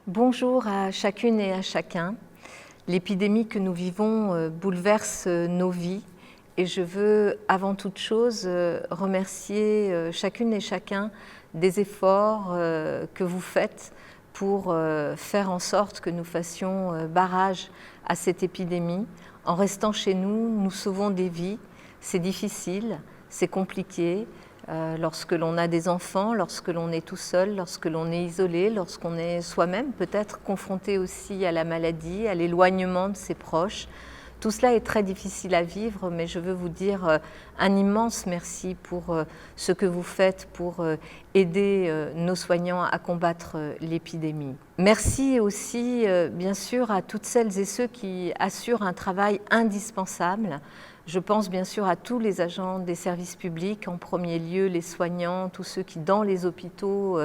Bonjour à chacune et à chacun. L'épidémie que nous vivons bouleverse nos vies et je veux avant toute chose remercier chacune et chacun des efforts que vous faites pour faire en sorte que nous fassions barrage à cette épidémie. En restant chez nous, nous sauvons des vies. C'est difficile, c'est compliqué. Lorsque l'on a des enfants, lorsque l'on est tout seul, lorsque l'on est isolé, lorsqu'on est soi-même peut-être confronté aussi à la maladie, à l'éloignement de ses proches. Tout cela est très difficile à vivre, mais je veux vous dire un immense merci pour ce que vous faites pour aider nos soignants à combattre l'épidémie. Merci aussi, bien sûr, à toutes celles et ceux qui assurent un travail indispensable. Je pense bien sûr à tous les agents des services publics, en premier lieu les soignants, tous ceux qui dans les hôpitaux,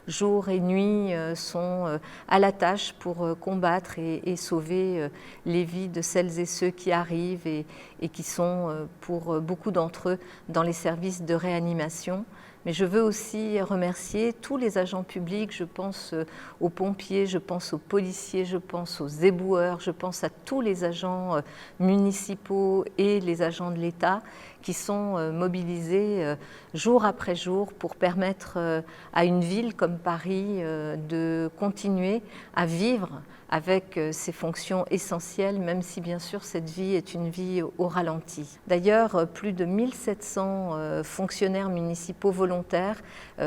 jour et nuit, sont à la tâche pour combattre et sauver les vies de celles et ceux qui arrivent et qui sont pour beaucoup d'entre eux dans les services de réanimation. Mais je veux aussi remercier tous les agents publics, je pense aux pompiers, je pense aux policiers, je pense aux éboueurs, je pense à tous les agents municipaux et les agents de l'État qui sont mobilisés jour après jour pour permettre à une ville comme Paris de continuer à vivre avec ses fonctions essentielles, même si bien sûr cette vie est une vie au ralenti. D'ailleurs, plus de 1700 fonctionnaires municipaux volontaires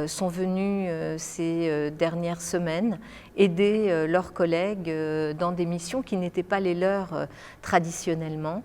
sont venus ces dernières semaines aider leurs collègues dans des missions qui n'étaient pas les leurs traditionnellement.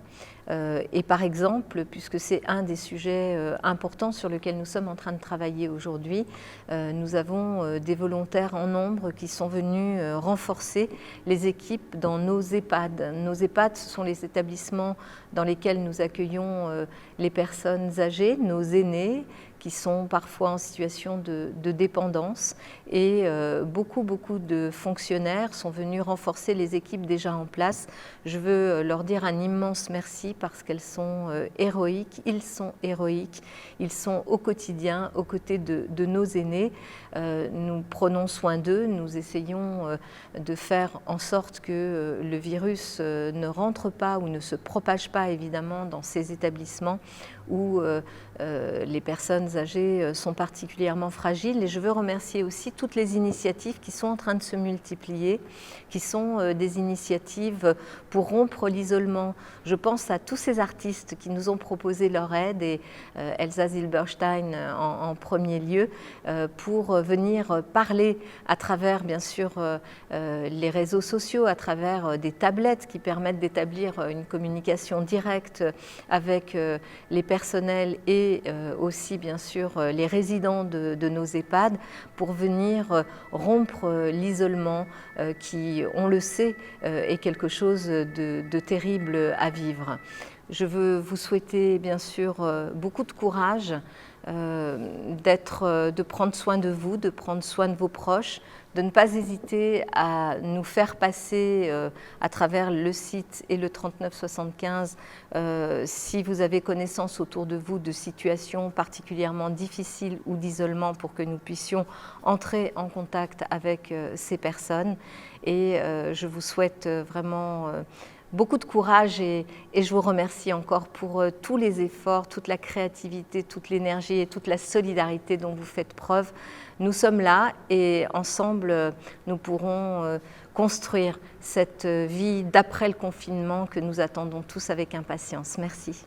Et par exemple, puisque c'est un des sujets importants sur lesquels nous sommes en train de travailler aujourd'hui, nous avons des volontaires en nombre qui sont venus renforcer les équipes dans nos EHPAD. Nos EHPAD, ce sont les établissements dans lesquels nous accueillons les personnes âgées, nos aînés, qui sont parfois en situation de dépendance. Et beaucoup de fonctionnaires sont venus renforcer les équipes déjà en place. Je veux leur dire un immense merci parce qu'elles sont héroïques, ils sont héroïques, ils sont au quotidien, aux côtés de nos aînés. Nous prenons soin d'eux, nous essayons de faire en sorte que le virus ne rentre pas ou ne se propage pas évidemment dans ces établissements où les personnes âgées sont particulièrement fragiles. Et je veux remercier aussi toutes les initiatives qui sont en train de se multiplier, qui sont des initiatives pour rompre l'isolement. Je pense à tous ces artistes qui nous ont proposé leur aide, et Elsa Zilberstein en premier lieu, pour venir parler à travers bien sûr les réseaux sociaux, à travers des tablettes qui permettent d'établir une communication directe avec les personnels et aussi bien sûr les résidents de nos EHPAD pour venir rompre l'isolement qui, on le sait, est quelque chose de terrible à vivre. Je veux vous souhaiter bien sûr beaucoup de courage, de prendre soin de vous, de prendre soin de vos proches, de ne pas hésiter à nous faire passer à travers le site et le 3975 si vous avez connaissance autour de vous de situations particulièrement difficiles ou d'isolement pour que nous puissions entrer en contact avec ces personnes. Et je vous souhaite vraiment beaucoup de courage et je vous remercie encore pour tous les efforts, toute la créativité, toute l'énergie et toute la solidarité dont vous faites preuve. Nous sommes là et ensemble, nous pourrons construire cette vie d'après le confinement que nous attendons tous avec impatience. Merci.